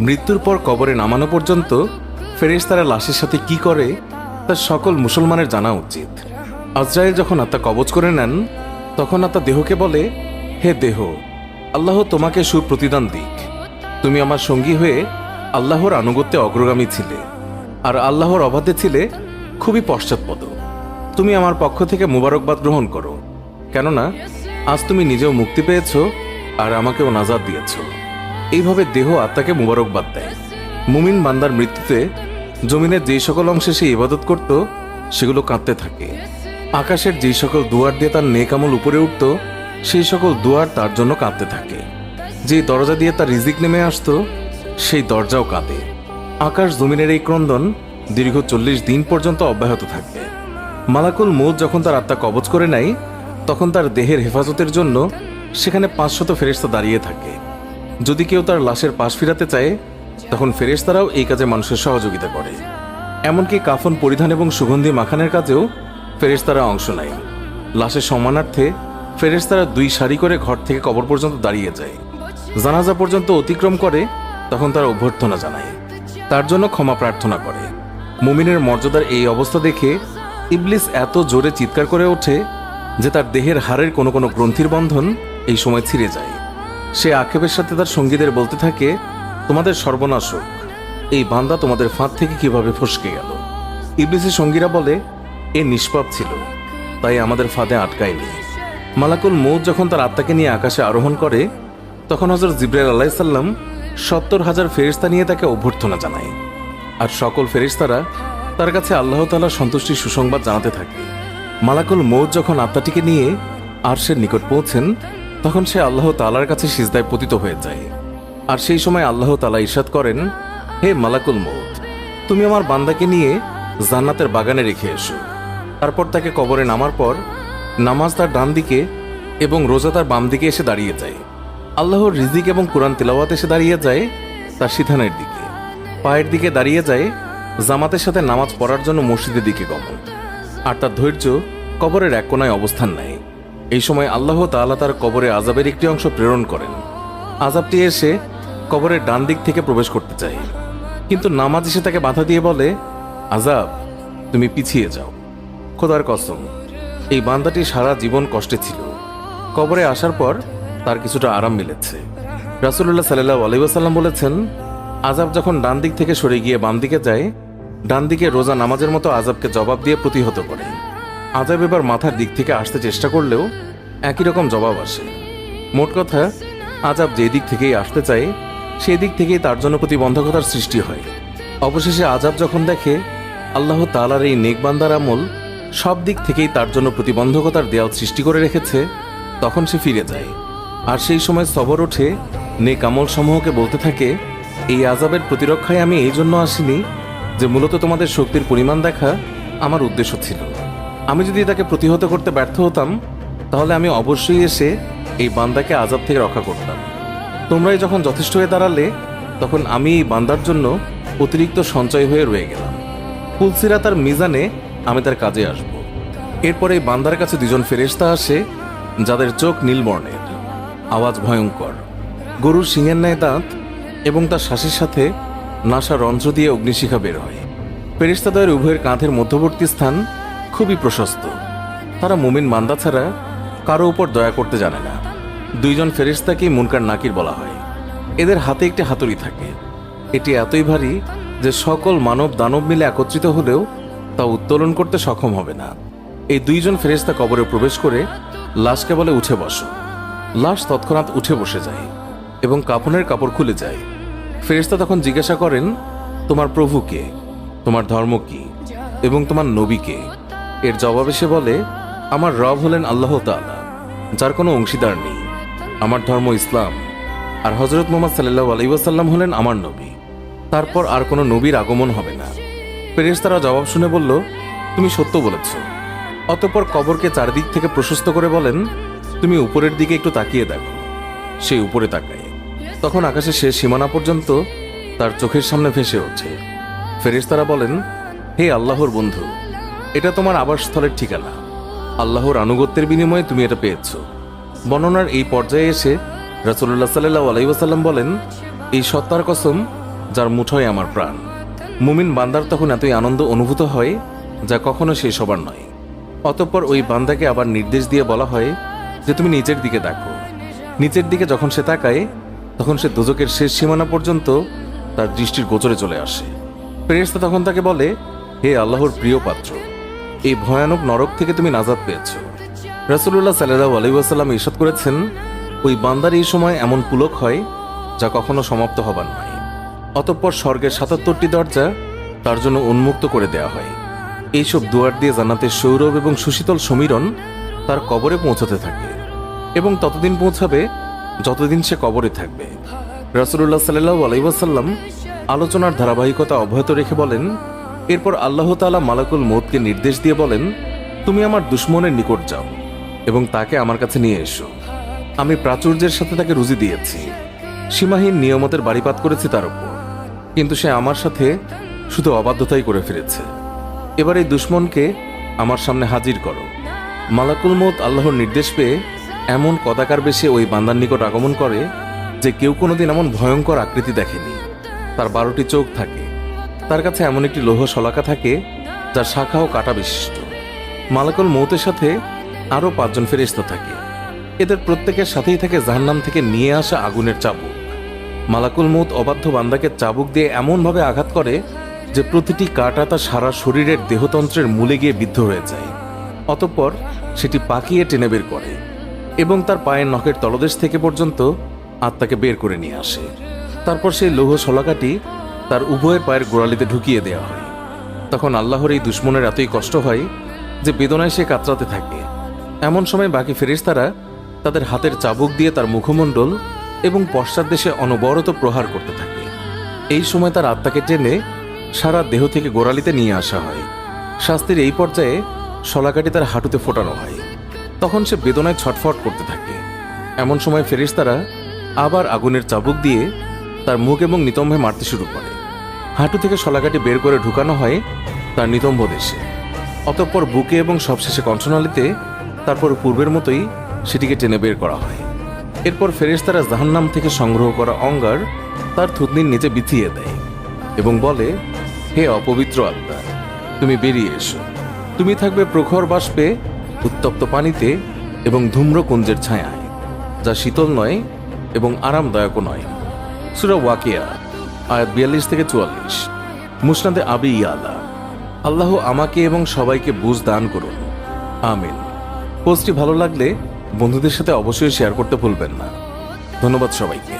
মৃত্যুর পর কবরে নামানো পর্যন্ত ফেরেশতারা লাশের সাথে কি করে তা সকল মুসলমানের জানা উচিত। আজরাইল যখন আত্মা কবজ করে নেন তখন আত্মা দেহকে বলে, হে দেহ, আল্লাহ তোমাকে সুপ্রতিদান দিক। তুমি আমার সঙ্গী হয়ে আল্লাহর আনুগত্যে অগ্রগামী ছিলে, আর আল্লাহর অবাধে ছিলে খুবই পশ্চাৎপদ। তুমি আমার পক্ষ থেকে মুবারকবাদ গ্রহণ করো, কেননা আজ তুমি নিজেও মুক্তি পেয়েছ আর আমাকেও নাজাত দিয়েছ। এইভাবে দেহ আত্মাকে মুবারকবাদ দেয়। মুমিন বান্দার মৃত্যুতে জমিনের যেই সকল অংশে সে ইবাদত করত সেগুলো কাঁদতে থাকে। আকাশের যেই সকল দুয়ার দিয়ে তার নেক আমল উপরে উঠত সেই সকল দুয়ার তার জন্য কাঁদতে থাকে। যে দরজা দিয়ে তার রিজিক নেমে আসতো সেই দরজাও কাঁদে। আকাশ জমিনের এই ক্রন্দন দীর্ঘ 40 দিন পর্যন্ত অব্যাহত থাকবে। মালাকুল মউত যখন তার আত্মা কবজ করে নেয় তখন তার দেহের হেফাজতের জন্য সেখানে 500 ফেরেশতা দাঁড়িয়ে থাকে। যদি কেউ তার লাশের পাশ ফিরাতে চায় তখন ফেরেশতারাও এই কাজে মানুষের সহযোগিতা করে। এমনকি কাফন পরিধান এবং সুগন্ধি মাখানের কাজেও ফেরেশতারা অংশ নেয়। লাশের সম্মানার্থে ফেরেশতারা 2 সারি করে ঘর থেকে কবর পর্যন্ত দাঁড়িয়ে যায়। জানাজা পর্যন্ত অতিক্রম করে তখন তারা অভ্যর্থনা জানায়, তার জন্য ক্ষমা প্রার্থনা করে। মুমিনের মর্যাদার এই অবস্থা দেখে ইবলিস এত জোরে চিৎকার করে ওঠে যে তার দেহের হাড়ের কোনো কোনো গ্রন্থির বন্ধন এই সময় ছিঁড়ে যায়। সে আক্ষেপের সাথে তার সঙ্গীদের বলতে থাকে, তোমাদের সর্বনাশ হোক, এই বান্দা তোমাদের ফাঁদ থেকে কিভাবে ফসকে গেল। ইবলিসের সঙ্গীরা বলে, এ নিষ্পাপ ছিল, তাই আমাদের ফাঁদে আটকায়নি। মালাকুল মউত যখন তার আত্মাকে নিয়ে আকাশে আরোহণ করে তখন হযরত জিবরাইল আলাইহিস সালাম 70,000 ফেরেশতা নিয়ে তাকে অভ্যর্থনা জানায়। আর সকল ফেরেশতারা তার কাছে আল্লাহ তাআলার সন্তুষ্টির সুসংবাদ জানাতে থাকে। মালাকুল মউত যখন আত্মাটিকে নিয়ে আরশের নিকট পৌঁছেন তখন সে আল্লাহ তাআলার কাছে সিজদায় পতিত হয়ে যায়। আর সেই সময় আল্লাহ তাআলা ইরশাদ করেন, হে মালাকুল মউত, তুমি আমার বান্দাকে নিয়ে জান্নাতের বাগানে রেখে এসো। তারপর তাকে কবরে নামার পর নামাজ তার ডান দিকে এবং রোজা তার বাম দিকে এসে দাঁড়িয়ে যায়। আল্লাহর রিজিক এবং কোরআন তিলাওয়াত এসে দাঁড়িয়ে যায় তার সিধানের দিকে। পায়ের দিকে দাঁড়িয়ে যায় জামাতের সাথে নামাজ পড়ার জন্য মসজিদের দিকে গমন। আর তার ধৈর্য কবরের এক কোনায় অবস্থান নেয়। এই সময় আল্লাহ তাআলা তার কবরে আযাবের একটি অংশ প্রেরণ করেন। আযাবটি এসে কবরের ডান দিক থেকে প্রবেশ করতে চায়, কিন্তু নামাজ এসে তাকে বাধা দিয়ে বলে, আযাব, তুমি পিছিয়ে যাও। খোদার কসম, এই বান্দাটি সারা জীবন কষ্টে ছিল, কবরে আসার পর তার কিছুটা আরাম মিলেছে। রাসূলুল্লাহ সাল্লাল্লাহু আলাইহি ওয়াসাল্লাম বলেছেন, আযাব যখন ডান দিক থেকে সরে গিয়ে বাম দিকে যায়, ডান দিকে রোজা নামাজের মতো আযাবকে জবাব দিয়ে প্রতিহত করে। আযাব এবার মাথার দিক থেকে আসতে চেষ্টা করলেও একই রকম জবাব আসে। মোট কথা, আযাব যে দিক থেকেই আসতে চায় সেই দিক থেকেই তার জন্য প্রতিবন্ধকতার সৃষ্টি হয়। অবশেষে আযাব যখন দেখে আল্লাহ তাআলার এই নেক বান্দার আমল সব দিক থেকেই তার জন্য প্রতিবন্ধকতার দেয়াল সৃষ্টি করে রেখেছে তখন সে ফিরে যায়। আর সেই সময় সবর ওঠে নেক আমল সমূহকে বলতে থাকে, এই আযাবের প্রতিরক্ষায় আমি এই জন্য আসিনি যে মূলত তোমাদের শক্তির পরিমাণ দেখা আমার উদ্দেশ্য ছিল। আমি যদি তাকে প্রতিহত করতে ব্যর্থ হতাম তাহলে আমি অবশ্যই এসে এই বান্দাকে আযাব থেকে রক্ষা করতাম। তোমরাই যখন যথেষ্ট হয়ে দাঁড়ালে তখন আমি এই বান্দার জন্য অতিরিক্ত সঞ্চয় হয়ে রয়ে গেলাম। ফুলসিরাত আর মিজানে আমি তার কাজে আসব। এরপরে এই বান্দার কাছে 2 জন ফেরেশতা আসে যাদের চোখ নীল বর্ণের, আওয়াজ ভয়ঙ্কর, গরুর শিঙের ন্যায় দাঁত এবং তার শ্বাসের সাথে নাসা রন্ধ্র দিয়ে অগ্নিশিখা বের হয়। ফেরেশতাদের উভয়ের কাঁধের মধ্যবর্তী স্থান খুবই প্রশস্ত। তারা মুমিন বান্দা ছাড়া কারো উপর দয়া করতে জানে না। 2 জন ফেরেশতাকেই মুনকার নাকির বলা হয়। এদের হাতে একটি হাতুড়ি থাকে। এটি এতই ভারী যে সকল মানব দানব মিলে একত্রিত হলেও তা উত্তোলন করতে সক্ষম হবে না। এই 2 জন ফেরেশতা কবরে প্রবেশ করে লাশকে বলে, উঠে বসো। লাশ তৎক্ষণাৎ উঠে বসে যায় এবং কাফনের কাপড় খুলে যায়। ফেরেশতা তখন জিজ্ঞাসা করেন, তোমার প্রভু কে, তোমার ধর্ম কি এবং তোমার নবী কে? এর জবাবে সে বলে, আমার রব হলেন আল্লাহ তাআলা, যার কোনো অংশীদার নেই। আমার ধর্ম ইসলাম, আর হযরত মুহাম্মদ সাল্লাল্লাহু আলাইহি ওয়াসাল্লাম হলেন আমার নবী। তারপর আর কোনো নবীর আগমন হবে না। ফেরেশতারা জবাব শুনে বলল, তুমি সত্য বলেছ। অতঃপর কবরকে চারদিক থেকে প্রশস্ত করে বলেন, তুমি উপরের দিকে একটু তাকিয়ে দেখো। সে উপরে তাকায়, তখন আকাশের শেষ সীমানা পর্যন্ত তার চোখের সামনে ভেসে ওঠে। ফেরেশতারা বলেন, হে আল্লাহর বন্ধু, এটা তোমার আবাসস্থলের ঠিকানা। আল্লাহর আনুগত্যের বিনিময়ে তুমি এটা পেয়েছ। বর্ণনার এই পর্যায়ে এসে রাসূলুল্লাহ সাল্লাল্লাহু আলাইহি ওয়াসাল্লাম বলেন, এই সত্তার কসম, যার মুঠোয় আমার প্রাণ। মুমিন বান্দার তখন এতই আনন্দ অনুভূত হয় যা কখনো শেষ হবার নয়। অতঃপর ওই বান্দাকে আবার নির্দেশ দিয়ে বলা হয় যে তুমি নিচের দিকে দেখো। নিচের দিকে যখন সে তাকায় তখন সে দোজকের শেষ সীমানা পর্যন্ত তার দৃষ্টির গোচরে চলে আসে। ফেরেশতা তখন তাকে বলে, হে আল্লাহর প্রিয় পাত্র, এই ভয়ানক নরক থেকে তুমি নাজাত পেয়েছ। রাসূলুল্লাহ সাল্লাল্লাহু আলাইহি ওয়াসাল্লাম ইরশাদ করেছেন, ওই বান্দার এই সময় এমন পুলক হয় যা কখনো সমাপ্ত হবার নয়। অতঃপর স্বর্গের ৭৭টি দরজা তার জন্য উন্মুক্ত করে দেয়া হয়। এইসব দুয়ার দিয়ে জান্নাতের সৌরভ এবং সুশীতল সমীরণ তার কবরে পৌঁছাতে থাকে এবং ততদিন পৌঁছাবে যতদিন সে কবরে থাকবে। রাসূলুল্লাহ সাল্লাল্লাহু আলাইহি ওয়াসাল্লাম আলোচনার ধারাবাহিকতা অব্যাহত রেখে বলেন, এরপর আল্লাহ তাআলা মালাকুল মউতকে নির্দেশ দিয়ে বলেন, তুমি আমার দুশমনের নিকট যাও এবং তাকে আমার কাছে নিয়ে এসো। আমি প্রাচুর্যের সাথে তাকে রুজি দিয়েছি, সীমাহীন নিয়ামতের বাড়িপাত করেছি তার উপর, কিন্তু সে আমার সাথে শুধু অবাধ্যতাই করে ফিরেছে। এবার এই দুশমনকে আমার সামনে হাজির করো। মালাকুল মউত আল্লাহর নির্দেশ পেয়ে এমন কদাকার বেশে ওই বান্দার নিকট আগমন করে যে কেউ কোনোদিন এমন ভয়ঙ্কর আকৃতি দেখেনি। তার 12টি চোখ থাকে, তার কাছে এমন একটি লৌহ শলাকা থাকে যার শাখা ও কাঁটা বিশিষ্ট। মালাকুল মউতের সাথে আরও 5 জন ফেরেশতা থাকে। এদের প্রত্যেকের সাথেই থাকে জাহান্নাম থেকে নিয়ে আসা আগুনের চাবুক। মালাকুল মউত অবাধ্য বান্দাকে চাবুক দিয়ে এমনভাবে আঘাত করে যে প্রতিটি কাঁটা তার সারা শরীরের দেহতন্ত্রের মূলে গিয়ে বিদ্ধ হয়ে যায়। অতঃপর সেটি পাকিয়ে টেনে বের করে এবং তার পায়ের নখের তলদেশ থেকে পর্যন্ত আত্মাকে বের করে নিয়ে আসে। তারপর সেই লৌহ শলাকাটি তার উভয়ের পায়ের গোড়ালিতে ঢুকিয়ে দেওয়া হয়। তখন আল্লাহর এই দুশমনের এতই কষ্ট হয় যে বেদনায় সে কাতরাতে থাকে। এমন সময় বাকি ফেরেশতারা তাদের হাতের চাবুক দিয়ে তার মুখমণ্ডল এবং পশ্চাৎ দেশে অনবরত প্রহার করতে থাকে। এই সময় তার আত্মাকে টেনে সারা দেহ থেকে গোড়ালিতে নিয়ে আসা হয়। শাস্তির এই পর্যায়ে শলাকাটি তার হাঁটুতে ফোটানো হয়। তখন সে বেদনায় ছটফট করতে থাকে। এমন সময় ফেরেশতারা আবার আগুনের চাবুক দিয়ে তার মুখ এবং নিতম্বে মারতে শুরু করে। হাঁটু থেকে শলাকাটি বের করে ঢুকানো হয় তার নিতম্ব দেশে, অতঃপর বুকে এবং সবশেষে কণ্ঠনালীতে, তারপর পূর্বের মতোই সেটিকে টেনে বের করা হয়। এরপর ফেরেশতারা জাহান্নাম থেকে সংগ্রহ করা অঙ্গার তার থুতনির নিচে বিছিয়ে দেয় এবং বলে, হে অপবিত্র আত্মা, তুমি বেরিয়ে এসো। তুমি থাকবে প্রখর বাষ্পে, উত্তপ্ত পানিতে এবং ধূম্রকুঞ্জের ছায়ায়, যা শীতল নয় এবং আরামদায়কও নয়। সূরা ওয়াকিয়া আয়াত 42 থেকে 44। মুসনাদে আবি ইয়ালা। আল্লাহ আমাকে এবং সবাইকে বুঝ দান করুন, আমিন। পোস্টটি ভালো লাগলে বন্ধুদের সাথে অবশ্যই শেয়ার করতে ভুলবেন না। ধন্যবাদ সবাইকে।